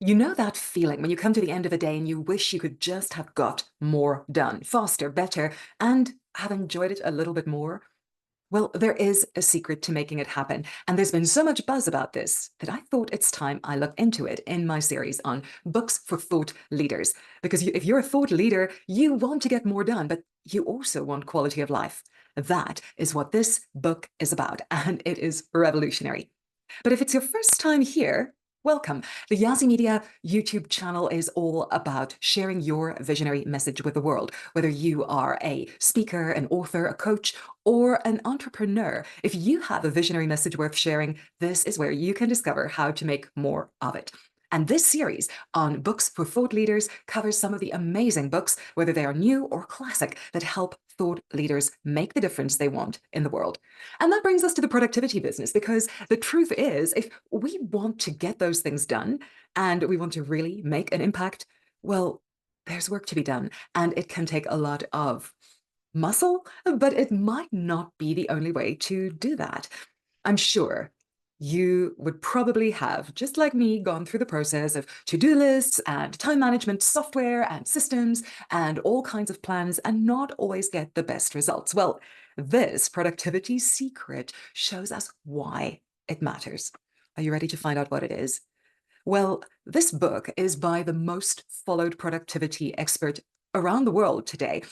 You know that feeling when you come to the end of a day and you wish you could just have got more done, faster, better, and have enjoyed it a little bit more? Well, there is a secret to making it happen, and there's been so much buzz about this that I thought it's time I look into it in my series on books for thought leaders. Because if you're a thought leader, you want to get more done, but you also want quality of life. That is what this book is about, and it is revolutionary. But if it's your first time here, welcome. The YaziMedia YouTube channel is all about sharing your visionary message with the world, whether you are a speaker, an author, a coach, or an entrepreneur. If you have a visionary message worth sharing, this is where you can discover how to make more of it. And this series on books for thought leaders covers some of the amazing books, whether they are new or classic, that help thought leaders make the difference they want in the world. And that brings us to the productivity business, because the truth is, if we want to get those things done and we want to really make an impact, well, there's work to be done, and it can take a lot of muscle, but it might not be the only way to do that. I'm sure you would probably have, just like me, gone through the process of to-do lists and time management software and systems and all kinds of plans and not always get the best results. Well, this productivity secret shows us why it matters. Are you ready to find out what it is? Well, this book is by the most followed productivity expert around the world today.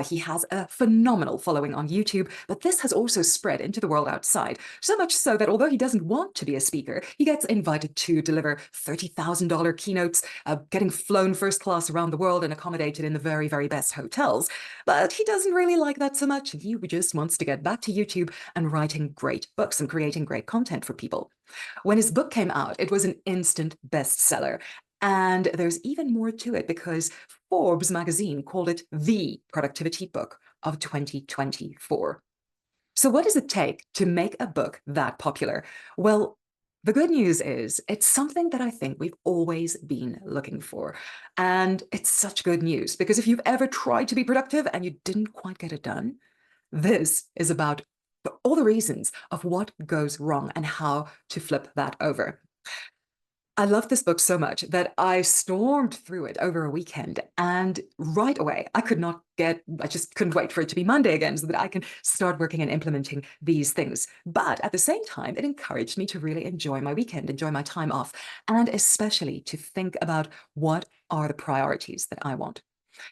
He has a phenomenal following on YouTube, but this has also spread into the world outside. So much so that although he doesn't want to be a speaker, he gets invited to deliver $30,000 keynotes, getting flown first class around the world and accommodated in the very, very best hotels. But he doesn't really like that so much. He just wants to get back to YouTube and writing great books and creating great content for people. When his book came out, it was an instant bestseller. And there's even more to it, because Forbes magazine called it the productivity book of 2024. So what does it take to make a book that popular? Well, the good news is it's something that I think we've always been looking for. And it's such good news, because if you've ever tried to be productive and you didn't quite get it done, this is about all the reasons of what goes wrong and how to flip that over. I love this book so much that I stormed through it over a weekend, and right away, I just couldn't wait for it to be Monday again so that I can start working and implementing these things. But at the same time, it encouraged me to really enjoy my weekend, enjoy my time off, and especially to think about what are the priorities that I want.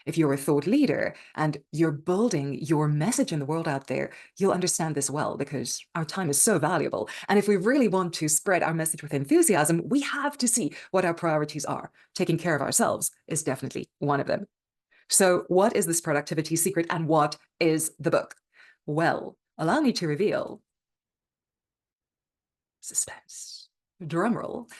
If you're a thought leader and you're building your message in the world out there, you'll understand this well, because our time is so valuable. And if we really want to spread our message with enthusiasm, we have to see what our priorities are. Taking care of ourselves is definitely one of them. So, what is this productivity secret and what is the book? Well, allow me to reveal suspense. Drumroll.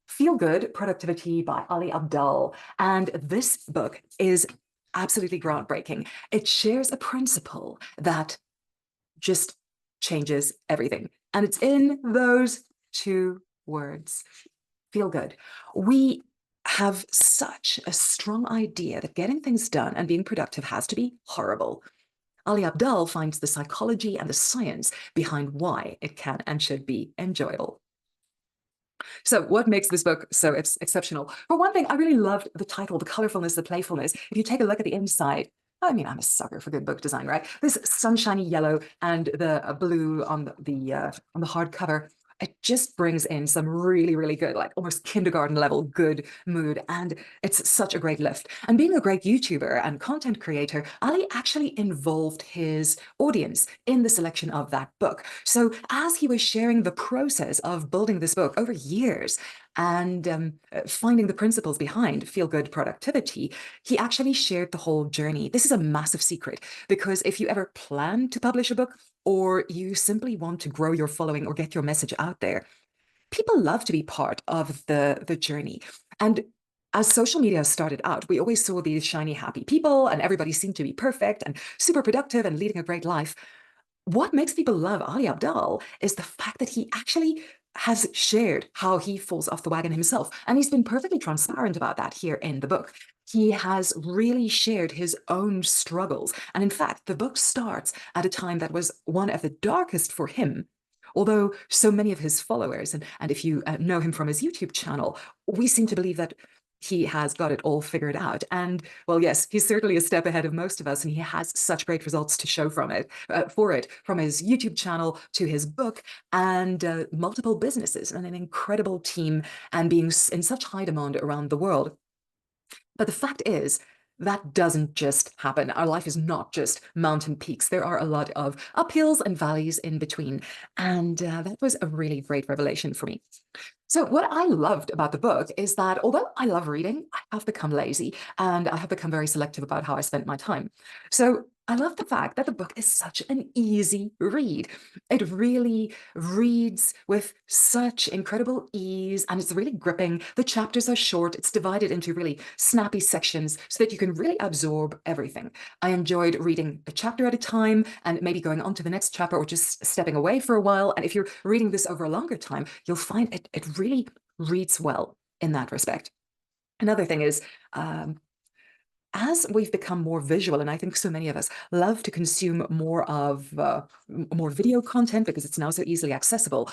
Feel Good Productivity by Ali Abdaal. And this book is absolutely groundbreaking. It shares a principle that just changes everything. And it's in those two words: feel good. We have such a strong idea that getting things done and being productive has to be horrible. Ali Abdaal finds the psychology and the science behind why it can and should be enjoyable. So what makes this book so exceptional? For one thing, I really loved the title, the colorfulness, the playfulness. If you take a look at the inside, I mean, I'm a sucker for good book design, right? This sunshiny yellow and the blue on the hardcover, it just brings in some really, really good, like almost kindergarten level good mood. And it's such a great lift. And being a great YouTuber and content creator, Ali actually involved his audience in the selection of that book. So as he was sharing the process of building this book over years and finding the principles behind feel good productivity, he actually shared the whole journey. This is a massive secret, because if you ever plan to publish a book, or you simply want to grow your following or get your message out there, people love to be part of the journey. And as social media started out, we always saw these shiny, happy people, and everybody seemed to be perfect and super productive and leading a great life. What makes people love Ali Abdaal is the fact that he actually has shared how he falls off the wagon himself. And he's been perfectly transparent about that here in the book. He has really shared his own struggles. And in fact, the book starts at a time that was one of the darkest for him, Although so many of his followers, and if you know him from his YouTube channel, we seem to believe that he has got it all figured out. And well, yes, he's certainly a step ahead of most of us, and he has such great results to show from it, from his YouTube channel to his book and multiple businesses and an incredible team and being in such high demand around the world. But the fact is, that doesn't just happen. Our life is not just mountain peaks. There are a lot of uphills and valleys in between. And that was a really great revelation for me. So what I loved about the book is that although I love reading, I have become lazy and I have become very selective about how I spent my time. So I love the fact that the book is such an easy read. It really reads with such incredible ease and it's really gripping. The chapters are short. It's divided into really snappy sections so that you can really absorb everything. I enjoyed reading a chapter at a time and maybe going on to the next chapter or just stepping away for a while. And if you're reading this over a longer time, you'll find it really reads well in that respect. Another thing is, as we've become more visual, and I think so many of us love to consume more video content because it's now so easily accessible,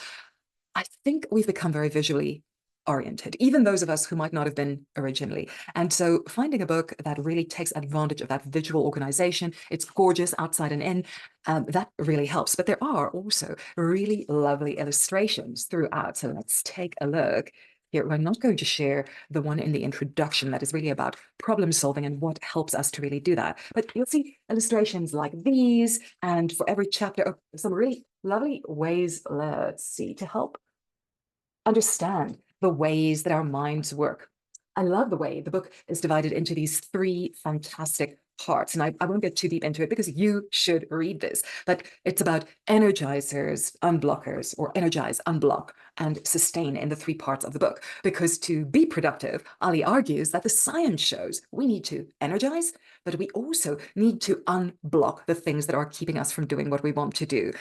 I think we've become very visually oriented, even those of us who might not have been originally. And so finding a book that really takes advantage of that visual organization, it's gorgeous outside and in, that really helps. But there are also really lovely illustrations throughout. So let's take a look. Here, we're not going to share the one in the introduction that is really about problem solving and what helps us to really do that. But you'll see illustrations like these, and for every chapter, some really lovely ways, let's see, to help understand the ways that our minds work. I love the way the book is divided into these three fantastic parts. And I won't get too deep into it because you should read this, but it's about energizers, unblockers, or energize, unblock, and sustain in the three parts of the book. Because to be productive, Ali argues that the science shows we need to energize, but we also need to unblock the things that are keeping us from doing what we want to do.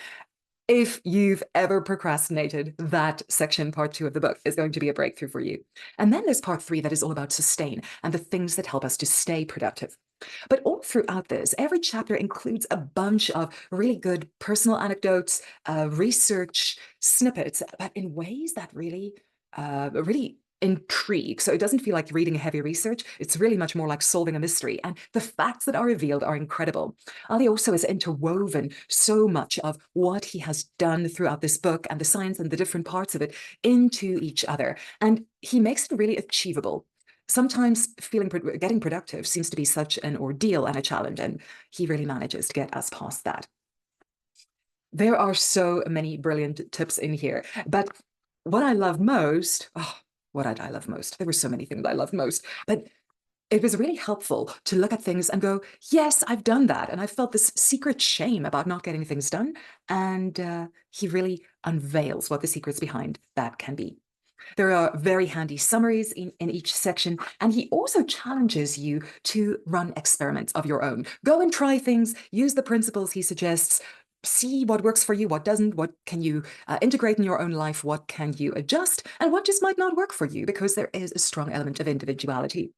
If you've ever procrastinated, that section, part 2 of the book, is going to be a breakthrough for you. And then there's part 3 that is all about sustain and the things that help us to stay productive. But all throughout this, every chapter includes a bunch of really good personal anecdotes, research snippets, but in ways that really intrigue. So it doesn't feel like reading a heavy research. It's really much more like solving a mystery. And the facts that are revealed are incredible. Ali also has interwoven so much of what he has done throughout this book and the science and the different parts of it into each other. And he makes it really achievable. Sometimes getting productive seems to be such an ordeal and a challenge, and he really manages to get us past that. There are so many brilliant tips in here, but what I love most, what did I love most? There were so many things I loved most, but it was really helpful to look at things and go, yes, I've done that. And I felt this secret shame about not getting things done. And he really unveils what the secrets behind that can be. There are very handy summaries in each section, and he also challenges you to run experiments of your own. Go and try things, use the principles he suggests, see what works for you, what doesn't, what can you integrate in your own life, what can you adjust, and what just might not work for you, because there is a strong element of individuality.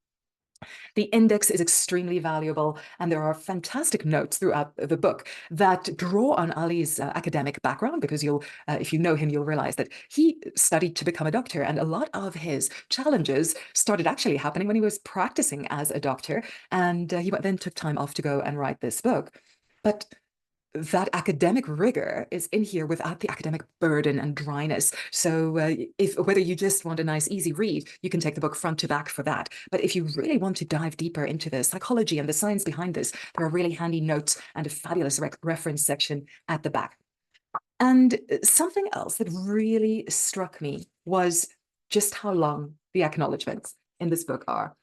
The index is extremely valuable, and there are fantastic notes throughout the book that draw on Ali's academic background, because if you know him, you'll realize that he studied to become a doctor, and a lot of his challenges started actually happening when he was practicing as a doctor, and he then took time off to go and write this book. But that academic rigor is in here without the academic burden and dryness. So whether you just want a nice, easy read, you can take the book front to back for that. But if you really want to dive deeper into the psychology and the science behind this, there are really handy notes and a fabulous reference section at the back. And something else that really struck me was just how long the acknowledgements in this book are.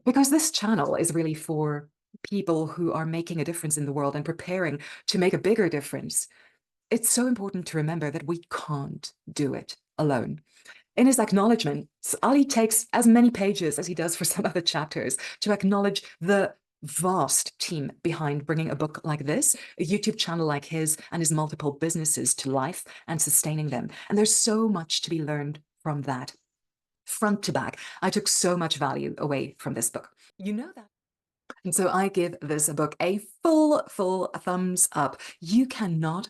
Because this channel is really for people who are making a difference in the world and preparing to make a bigger difference. It's so important to remember that we can't do it alone. In his acknowledgements, Ali takes as many pages as he does for some other chapters to acknowledge the vast team behind bringing a book like this, a YouTube channel like his, and his multiple businesses to life and sustaining them. And there's so much to be learned from that. Front to back, I took so much value away from this book. You know that. And so I give this book a full thumbs up. You cannot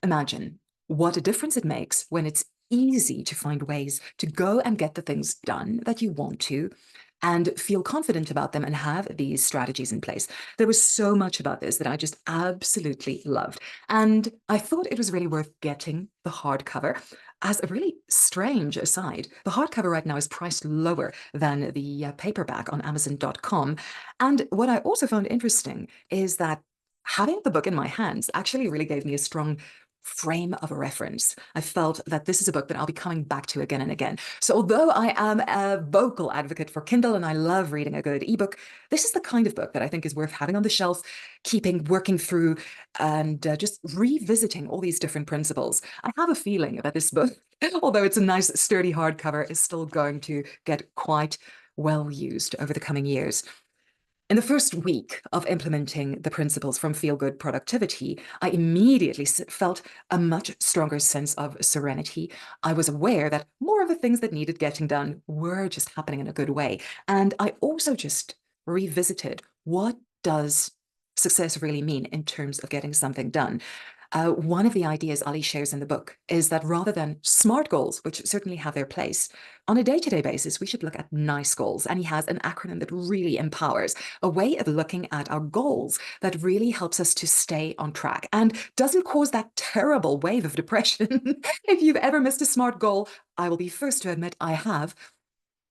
Imagine what a difference it makes when it's easy to find ways to go and get the things done that you want to and feel confident about them and have these strategies in place. There was so much about this that I just absolutely loved. And I thought it was really worth getting the hardcover. As a really strange aside, the hardcover right now is priced lower than the paperback on Amazon.com. And what I also found interesting is that having the book in my hands actually really gave me a strong frame of reference. I felt that this is a book that I'll be coming back to again and again. So although I am a vocal advocate for Kindle and I love reading a good ebook, this is the kind of book that I think is worth having on the shelf, keeping, working through, and just revisiting all these different principles. I have a feeling that this book, although it's a nice sturdy hardcover, is still going to get quite well used over the coming years. In the first week of implementing the principles from Feel Good Productivity, I immediately felt a much stronger sense of serenity. I was aware that more of the things that needed getting done were just happening in a good way. And I also just revisited, what does success really mean in terms of getting something done? One of the ideas Ali shares in the book is that rather than SMART goals, which certainly have their place, on a day-to-day basis, we should look at NICE goals. And he has an acronym that really empowers, a way of looking at our goals that really helps us to stay on track and doesn't cause that terrible wave of depression. If you've ever missed a SMART goal, I will be first to admit I have.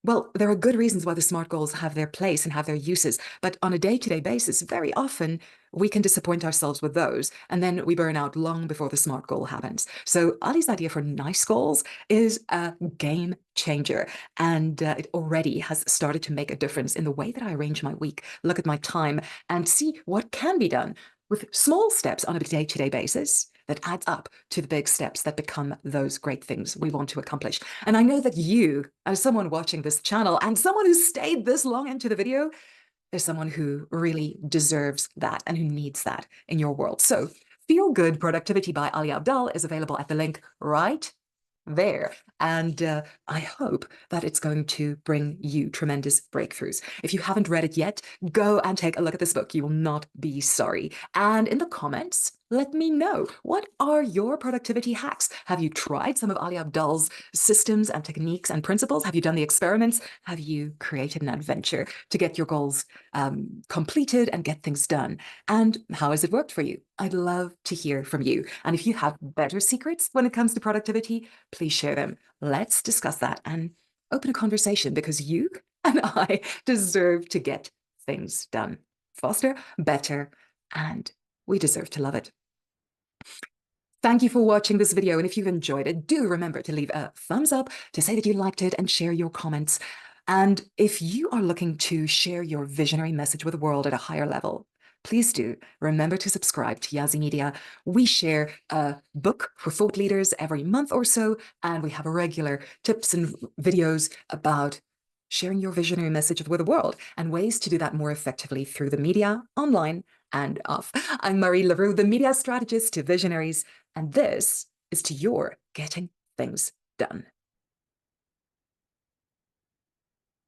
Well, there are good reasons why the SMART goals have their place and have their uses, but on a day-to-day basis, very often we can disappoint ourselves with those, and then we burn out long before the SMART goal happens. So Ali's idea for NICE goals is a game changer, and it already has started to make a difference in the way that I arrange my week, look at my time, and see what can be done with small steps on a day-to-day basis that adds up to the big steps that become those great things we want to accomplish. And I know that you, as someone watching this channel and someone who stayed this long into the video, is someone who really deserves that and who needs that in your world. So Feel Good Productivity by Ali Abdaal is available at the link right there. And I hope that it's going to bring you tremendous breakthroughs. If you haven't read it yet, go and take a look at this book. You will not be sorry. And in the comments, let me know, what are your productivity hacks? Have you tried some of Ali Abdaal's systems and techniques and principles? Have you done the experiments? Have you created an adventure to get your goals completed and get things done? And how has it worked for you? I'd love to hear from you. And if you have better secrets when it comes to productivity, please share them. Let's discuss that and open a conversation, because you and I deserve to get things done faster, better, and we deserve to love it. Thank you for watching this video, and if you've enjoyed it, do remember to leave a thumbs up to say that you liked it and share your comments. And if you are looking to share your visionary message with the world at a higher level, please do remember to subscribe to YaziMedia. We share a book for thought leaders every month or so, and we have regular tips and videos about sharing your visionary message with the world and ways to do that more effectively through the media, online and off. I'm Marie LaRue, the media strategist to visionaries, and this is to your getting things done.